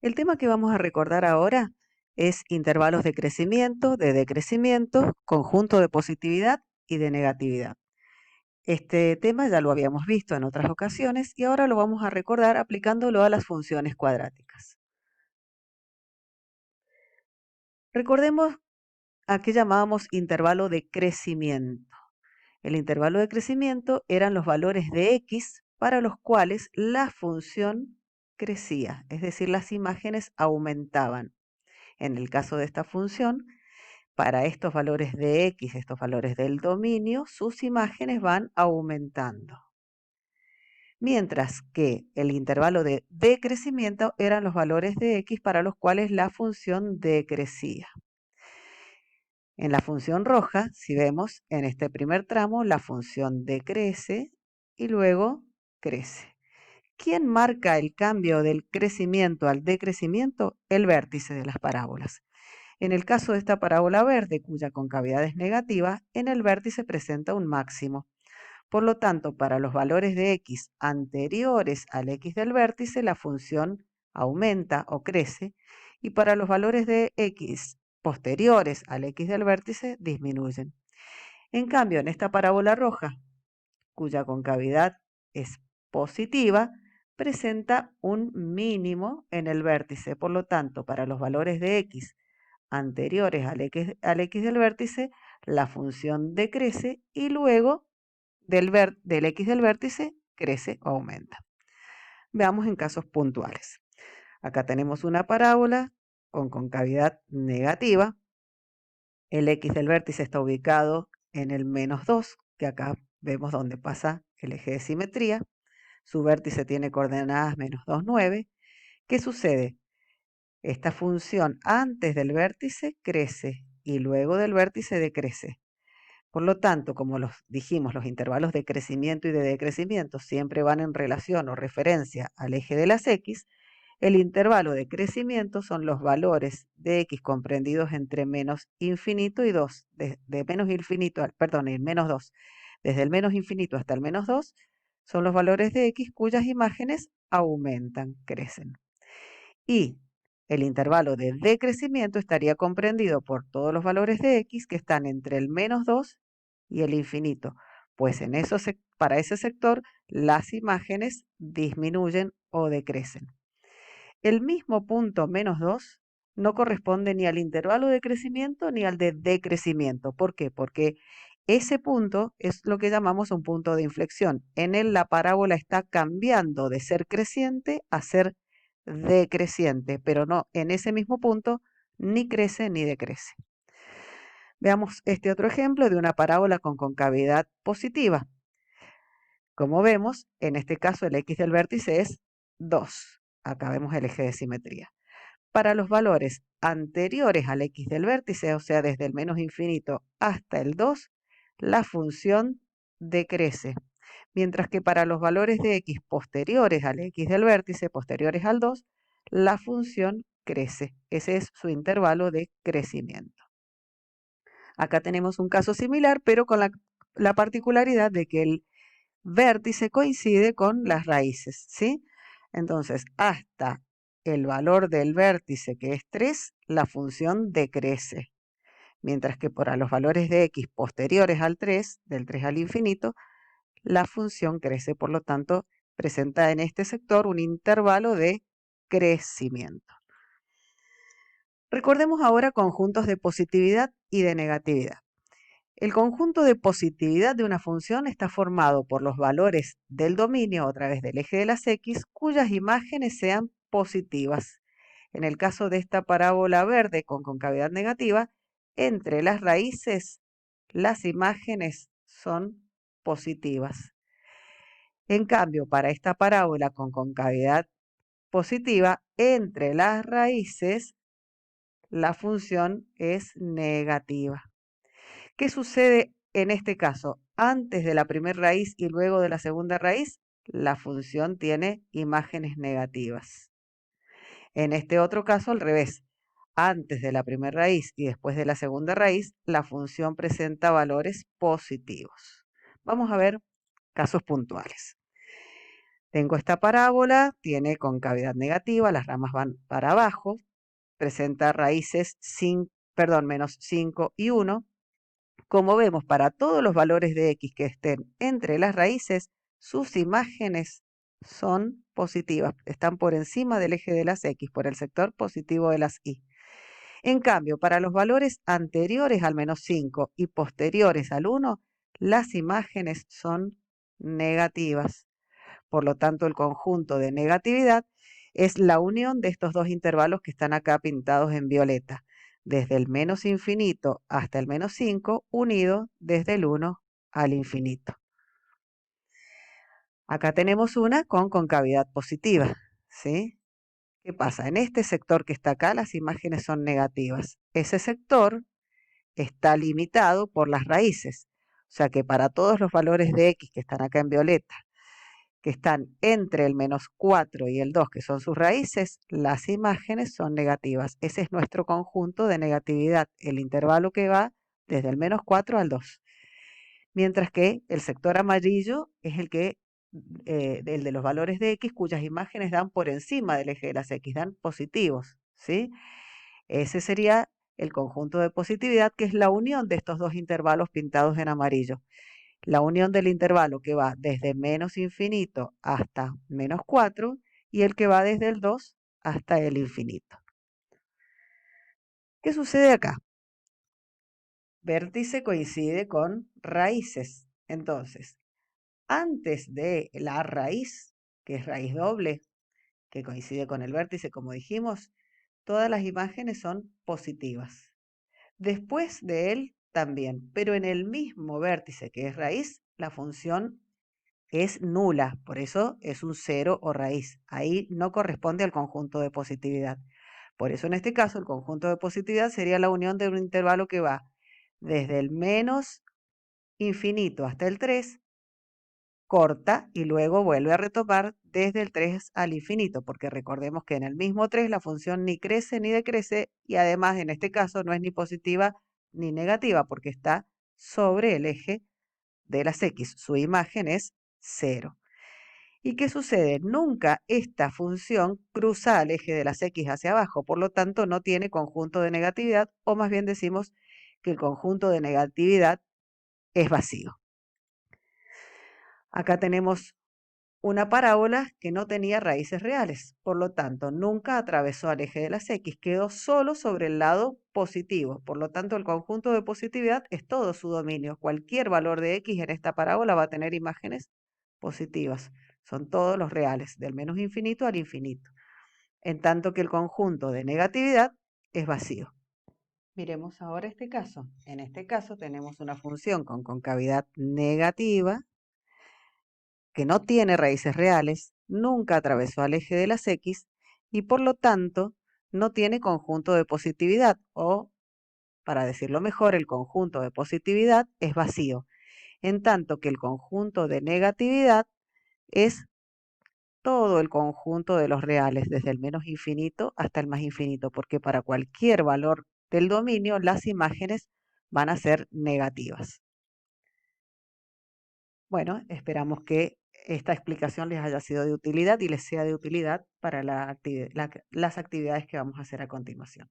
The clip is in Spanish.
El tema que vamos a recordar ahora es intervalos de crecimiento, de decrecimiento, conjunto de positividad y de negatividad. Este tema ya lo habíamos visto en otras ocasiones y ahora lo vamos a recordar aplicándolo a las funciones cuadráticas. Recordemos a qué llamábamos intervalo de crecimiento. El intervalo de crecimiento eran los valores de x para los cuales la función crecía, es decir, las imágenes aumentaban. En el caso de esta función, para estos valores de x, estos valores del dominio, sus imágenes van aumentando. Mientras que el intervalo de decrecimiento eran los valores de x para los cuales la función decrecía. En la función roja, si vemos en este primer tramo, la función decrece y luego crece. ¿Quién marca el cambio del crecimiento al decrecimiento? El vértice de las parábolas. En el caso de esta parábola verde, cuya concavidad es negativa, en el vértice presenta un máximo. Por lo tanto, para los valores de x anteriores al x del vértice, la función aumenta o crece, y para los valores de x posteriores al x del vértice, disminuyen. En cambio, en esta parábola roja, cuya concavidad es positiva, presenta un mínimo en el vértice. Por lo tanto, para los valores de x anteriores al x del vértice, la función decrece y luego del x del vértice crece o aumenta. Veamos en casos puntuales. Acá tenemos una parábola con concavidad negativa. El x del vértice está ubicado en el -2, que acá vemos donde pasa el eje de simetría. Su vértice tiene coordenadas -2, 9. ¿Qué sucede? Esta función antes del vértice crece y luego del vértice decrece. Por lo tanto, como dijimos, los intervalos de crecimiento y de decrecimiento siempre van en relación o referencia al eje de las x, el intervalo de crecimiento son los valores de x comprendidos entre menos infinito y 2, de menos infinito, perdón, el menos 2. Desde el menos infinito hasta el menos 2 son los valores de x cuyas imágenes aumentan, crecen. Y el intervalo de decrecimiento estaría comprendido por todos los valores de x que están entre el -2 y el infinito, pues para ese sector las imágenes disminuyen o decrecen. El mismo punto -2 no corresponde ni al intervalo de crecimiento ni al de decrecimiento. ¿Por qué? Porque ese punto es lo que llamamos un punto de inflexión. En él la parábola está cambiando de ser creciente a ser decreciente, pero no en ese mismo punto ni crece ni decrece. Veamos este otro ejemplo de una parábola con concavidad positiva. Como vemos, en este caso el x del vértice es 2. Acá vemos el eje de simetría. Para los valores anteriores al x del vértice, o sea, desde el menos infinito hasta el 2, la función decrece. Mientras que para los valores de x posteriores al x del vértice, posteriores al 2, la función crece. Ese es su intervalo de crecimiento. Acá tenemos un caso similar, pero con la particularidad de que el vértice coincide con las raíces, ¿sí? Entonces, hasta el valor del vértice, que es 3, la función decrece. Mientras que para los valores de x posteriores al 3, del 3 al infinito, la función crece. Por lo tanto, presenta en este sector un intervalo de crecimiento. Recordemos ahora conjuntos de positividad y de negatividad. El conjunto de positividad de una función está formado por los valores del dominio a través del eje de las x cuyas imágenes sean positivas. En el caso de esta parábola verde con concavidad negativa, entre las raíces las imágenes son positivas. En cambio, para esta parábola con concavidad positiva, entre las raíces la función es negativa. ¿Qué sucede en este caso? Antes de la primera raíz y luego de la segunda raíz, la función tiene imágenes negativas. En este otro caso, al revés. Antes de la primera raíz y después de la segunda raíz, la función presenta valores positivos. Vamos a ver casos puntuales. Tengo esta parábola, tiene concavidad negativa, las ramas van para abajo, presenta raíces menos 5 y 1. Como vemos, para todos los valores de x que estén entre las raíces, sus imágenes son positivas, están por encima del eje de las x, por el sector positivo de las y. En cambio, para los valores anteriores al menos 5 y posteriores al 1, las imágenes son negativas. Por lo tanto, el conjunto de negatividad es la unión de estos dos intervalos que están acá pintados en violeta, desde el menos infinito hasta el menos 5, unido desde el 1 al infinito. Acá tenemos una con concavidad positiva, ¿sí? ¿Qué pasa? En este sector que está acá, las imágenes son negativas. Ese sector está limitado por las raíces. O sea que para todos los valores de x que están acá en violeta, que están entre el menos 4 y el 2, que son sus raíces, las imágenes son negativas. Ese es nuestro conjunto de negatividad, el intervalo que va desde el menos 4 al 2. Mientras que el sector amarillo es el de los valores de x cuyas imágenes dan por encima del eje de las x, dan positivos, ¿sí? Ese sería el conjunto de positividad, que es la unión de estos dos intervalos pintados en amarillo. La unión del intervalo que va desde menos infinito hasta menos 4 y el que va desde el 2 hasta el infinito. ¿Qué sucede acá? Vértice coincide con raíces. Entonces, antes de la raíz, que es raíz doble, que coincide con el vértice, como dijimos, todas las imágenes son positivas. Después de él también, pero en el mismo vértice que es raíz, la función es nula, por eso es un cero o raíz. Ahí no corresponde al conjunto de positividad. Por eso en este caso el conjunto de positividad sería la unión de un intervalo que va desde el menos infinito hasta el 3, corta y luego vuelve a retomar desde el 3 al infinito, porque recordemos que en el mismo 3 la función ni crece ni decrece y además en este caso no es ni positiva ni negativa porque está sobre el eje de las x. Su imagen es 0. ¿Y qué sucede? Nunca esta función cruza el eje de las x hacia abajo, por lo tanto no tiene conjunto de negatividad, o más bien decimos que el conjunto de negatividad es vacío. Acá tenemos una parábola que no tenía raíces reales, por lo tanto nunca atravesó al eje de las x, quedó solo sobre el lado positivo, por lo tanto el conjunto de positividad es todo su dominio. Cualquier valor de x en esta parábola va a tener imágenes positivas, son todos los reales, del menos infinito al infinito, en tanto que el conjunto de negatividad es vacío. Miremos ahora este caso. En este caso tenemos una función con concavidad negativa que no tiene raíces reales, nunca atravesó al eje de las x y por lo tanto no tiene conjunto de positividad o, para decirlo mejor, el conjunto de positividad es vacío, en tanto que el conjunto de negatividad es todo el conjunto de los reales, desde el menos infinito hasta el más infinito, porque para cualquier valor del dominio las imágenes van a ser negativas. Bueno, esperamos que esta explicación les haya sido de utilidad y les sea de utilidad para las actividades que vamos a hacer a continuación.